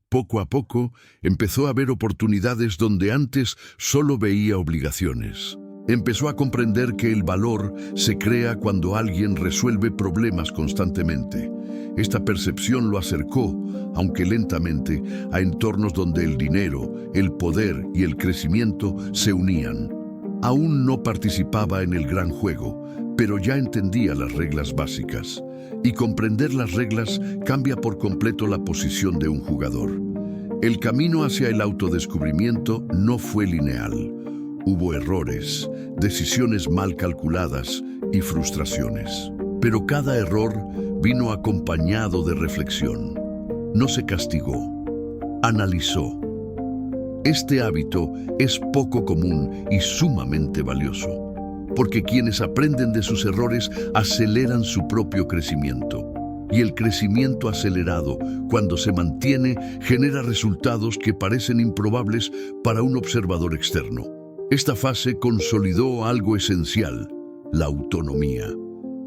Poco a poco empezó a ver oportunidades donde antes solo veía obligaciones. Empezó a comprender que el valor se crea cuando alguien resuelve problemas constantemente. Esta percepción lo acercó, aunque lentamente, a entornos donde el dinero, el poder y el crecimiento se unían. Aún no participaba en el gran juego, pero ya entendía las reglas básicas. Y comprender las reglas cambia por completo la posición de un jugador. El camino hacia el autodescubrimiento no fue lineal. Hubo errores, decisiones mal calculadas y frustraciones. Pero cada error vino acompañado de reflexión. No se castigó, analizó. Este hábito es poco común y sumamente valioso, porque quienes aprenden de sus errores aceleran su propio crecimiento. Y el crecimiento acelerado, cuando se mantiene, genera resultados que parecen improbables para un observador externo. Esta fase consolidó algo esencial: la autonomía.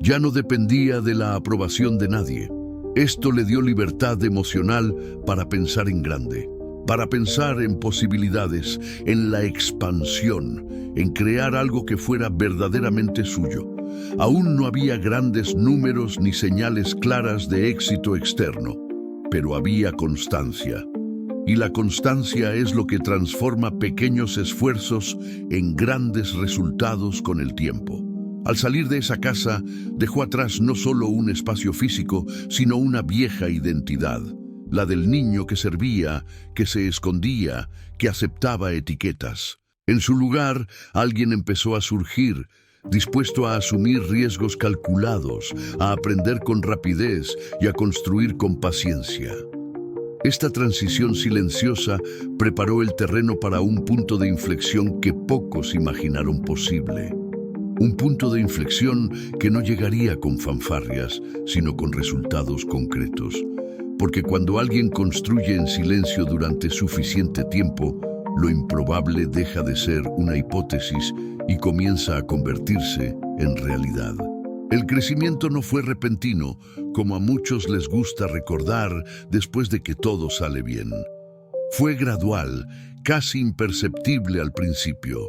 Ya no dependía de la aprobación de nadie. Esto le dio libertad emocional para pensar en grande, para pensar en posibilidades, en la expansión, en crear algo que fuera verdaderamente suyo. Aún no había grandes números ni señales claras de éxito externo, pero había constancia. Y la constancia es lo que transforma pequeños esfuerzos en grandes resultados con el tiempo. Al salir de esa casa, dejó atrás no solo un espacio físico, sino una vieja identidad, la del niño que servía, que se escondía, que aceptaba etiquetas. En su lugar, alguien empezó a surgir, dispuesto a asumir riesgos calculados, a aprender con rapidez y a construir con paciencia. Esta transición silenciosa preparó el terreno para un punto de inflexión que pocos imaginaron posible. Un punto de inflexión que no llegaría con fanfarrias, sino con resultados concretos. Porque cuando alguien construye en silencio durante suficiente tiempo, lo improbable deja de ser una hipótesis y comienza a convertirse en realidad. El crecimiento no fue repentino, como a muchos les gusta recordar después de que todo sale bien. Fue gradual, casi imperceptible al principio.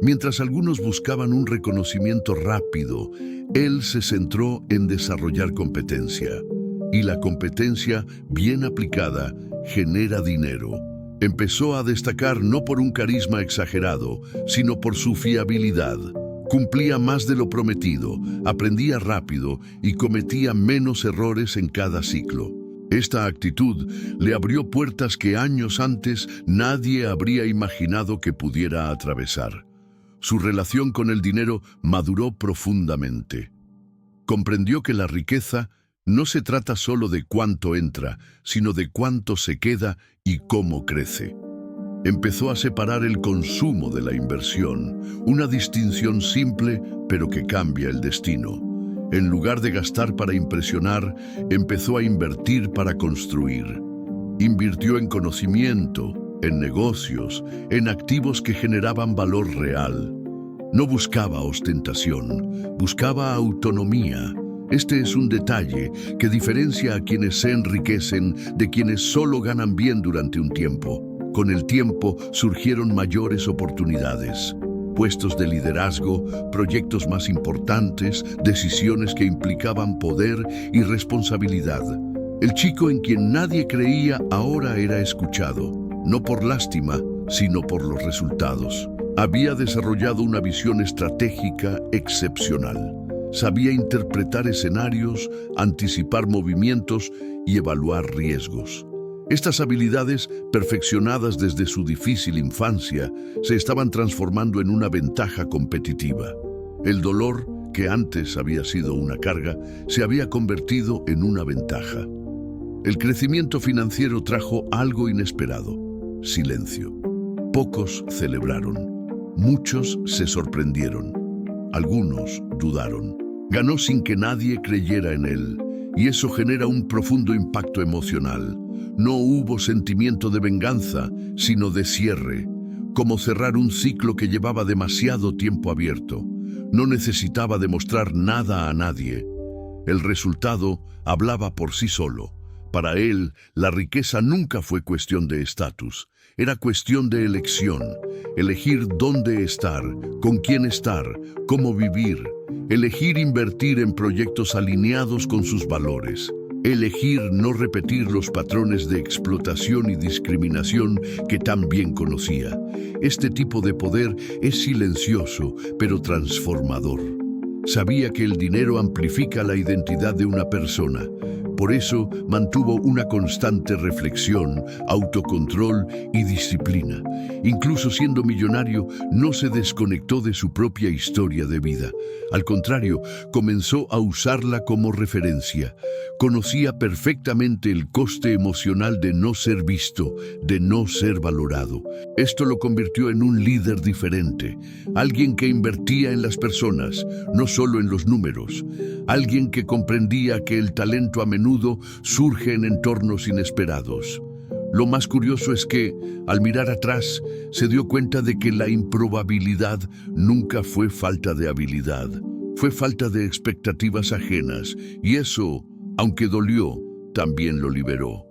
Mientras algunos buscaban un reconocimiento rápido, él se centró en desarrollar competencia. Y la competencia, bien aplicada, genera dinero. Empezó a destacar no por un carisma exagerado, sino por su fiabilidad. Cumplía más de lo prometido, aprendía rápido y cometía menos errores en cada ciclo. Esta actitud le abrió puertas que años antes nadie habría imaginado que pudiera atravesar. Su relación con el dinero maduró profundamente. Comprendió que la riqueza no se trata solo de cuánto entra, sino de cuánto se queda y cómo crece. Empezó a separar el consumo de la inversión, una distinción simple pero que cambia el destino. En lugar de gastar para impresionar, empezó a invertir para construir. Invirtió en conocimiento, en negocios, en activos que generaban valor real. No buscaba ostentación, buscaba autonomía. Este es un detalle que diferencia a quienes se enriquecen de quienes solo ganan bien durante un tiempo. Con el tiempo surgieron mayores oportunidades, puestos de liderazgo, proyectos más importantes, decisiones que implicaban poder y responsabilidad. El chico en quien nadie creía ahora era escuchado, no por lástima, sino por los resultados. Había desarrollado una visión estratégica excepcional. Sabía interpretar escenarios, anticipar movimientos y evaluar riesgos. Estas habilidades, perfeccionadas desde su difícil infancia, se estaban transformando en una ventaja competitiva. El dolor, que antes había sido una carga, se había convertido en una ventaja. El crecimiento financiero trajo algo inesperado: silencio. Pocos celebraron. Muchos se sorprendieron. Algunos dudaron. Ganó sin que nadie creyera en él, y eso genera un profundo impacto emocional. No hubo sentimiento de venganza, sino de cierre, como cerrar un ciclo que llevaba demasiado tiempo abierto. No necesitaba demostrar nada a nadie. El resultado hablaba por sí solo. Para él, la riqueza nunca fue cuestión de estatus, era cuestión de elección. Elegir dónde estar, con quién estar, cómo vivir. Elegir invertir en proyectos alineados con sus valores. Elegir no repetir los patrones de explotación y discriminación que tan bien conocía. Este tipo de poder es silencioso, pero transformador. Sabía que el dinero amplifica la identidad de una persona. Por eso mantuvo una constante reflexión, autocontrol y disciplina. Incluso siendo millonario, no se desconectó de su propia historia de vida. Al contrario, comenzó a usarla como referencia. Conocía perfectamente el coste emocional de no ser visto, de no ser valorado. Esto lo convirtió en un líder diferente, alguien que invertía en las personas, no solo en los números, alguien que comprendía que el talento a menudo surge en entornos inesperados. Lo más curioso es que, al mirar atrás, se dio cuenta de que la improbabilidad nunca fue falta de habilidad, fue falta de expectativas ajenas, y eso, aunque dolió, también lo liberó.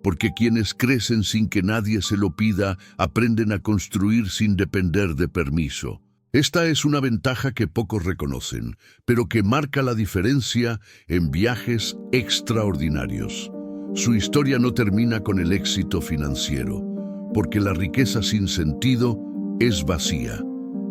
Porque quienes crecen sin que nadie se lo pida, aprenden a construir sin depender de permiso. Esta es una ventaja que pocos reconocen, pero que marca la diferencia en viajes extraordinarios. Su historia no termina con el éxito financiero, porque la riqueza sin sentido es vacía.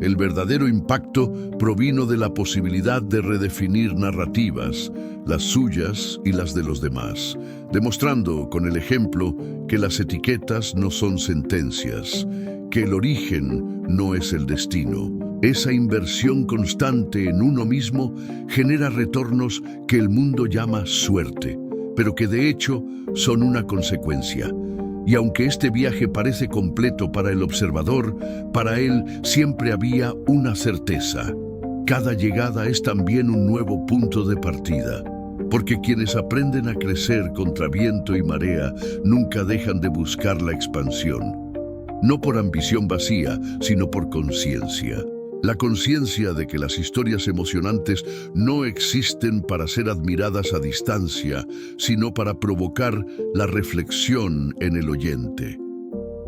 El verdadero impacto provino de la posibilidad de redefinir narrativas, las suyas y las de los demás, demostrando con el ejemplo que las etiquetas no son sentencias, que el origen no es el destino. Esa inversión constante en uno mismo genera retornos que el mundo llama suerte, pero que de hecho son una consecuencia. Y aunque este viaje parece completo para el observador, para él siempre había una certeza. Cada llegada es también un nuevo punto de partida, porque quienes aprenden a crecer contra viento y marea nunca dejan de buscar la expansión. No por ambición vacía, sino por conciencia. La conciencia de que las historias emocionantes no existen para ser admiradas a distancia, sino para provocar la reflexión en el oyente.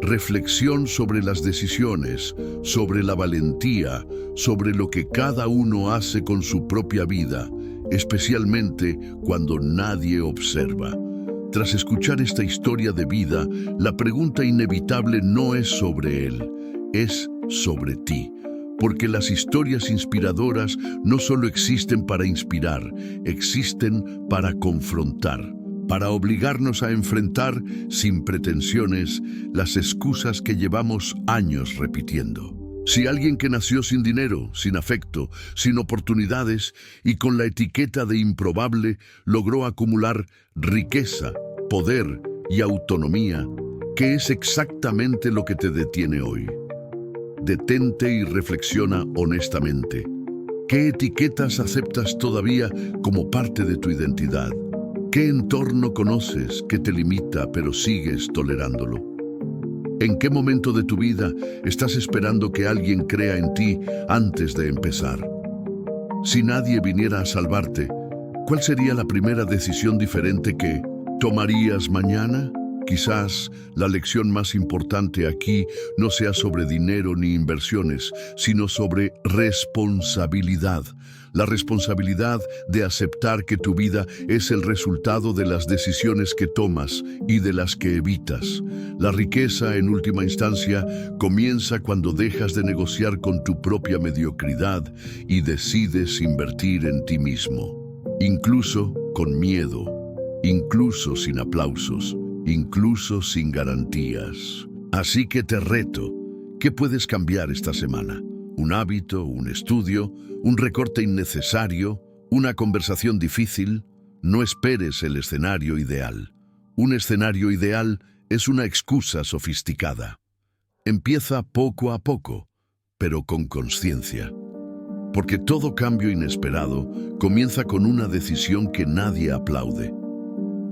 Reflexión sobre las decisiones, sobre la valentía, sobre lo que cada uno hace con su propia vida, especialmente cuando nadie observa. Tras escuchar esta historia de vida, la pregunta inevitable no es sobre él, es sobre ti. Porque las historias inspiradoras no solo existen para inspirar, existen para confrontar, para obligarnos a enfrentar, sin pretensiones, las excusas que llevamos años repitiendo. Si alguien que nació sin dinero, sin afecto, sin oportunidades y con la etiqueta de improbable logró acumular riqueza, poder y autonomía, ¿qué es exactamente lo que te detiene hoy? Detente y reflexiona honestamente. ¿Qué etiquetas aceptas todavía como parte de tu identidad? ¿Qué entorno conoces que te limita pero sigues tolerándolo? ¿En qué momento de tu vida estás esperando que alguien crea en ti antes de empezar? Si nadie viniera a salvarte, ¿cuál sería la primera decisión diferente que tomarías mañana? Quizás la lección más importante aquí no sea sobre dinero ni inversiones, sino sobre responsabilidad. La responsabilidad de aceptar que tu vida es el resultado de las decisiones que tomas y de las que evitas. La riqueza, en última instancia, comienza cuando dejas de negociar con tu propia mediocridad y decides invertir en ti mismo. Incluso con miedo, incluso sin aplausos, incluso sin garantías. Así que te reto, ¿qué puedes cambiar esta semana? ¿Un hábito, un estudio, un recorte innecesario, una conversación difícil? No esperes el escenario ideal. Un escenario ideal es una excusa sofisticada. Empieza poco a poco, pero con conciencia. Porque todo cambio inesperado comienza con una decisión que nadie aplaude.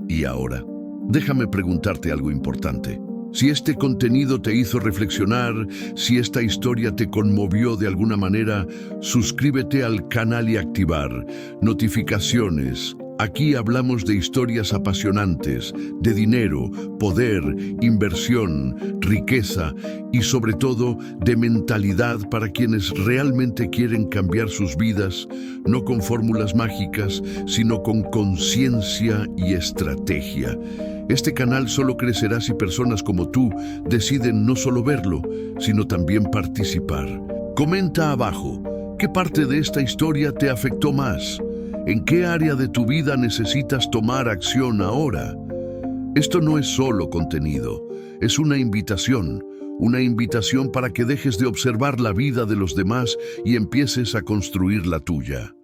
Y ahora, déjame preguntarte algo importante. Si este contenido te hizo reflexionar, si esta historia te conmovió de alguna manera, suscríbete al canal y activar notificaciones. Aquí hablamos de historias apasionantes, de dinero, poder, inversión, riqueza y sobre todo de mentalidad para quienes realmente quieren cambiar sus vidas, no con fórmulas mágicas, sino con conciencia y estrategia. Este canal solo crecerá si personas como tú deciden no solo verlo, sino también participar. Comenta abajo, ¿qué parte de esta historia te afectó más? ¿En qué área de tu vida necesitas tomar acción ahora? Esto no es solo contenido, es una invitación para que dejes de observar la vida de los demás y empieces a construir la tuya.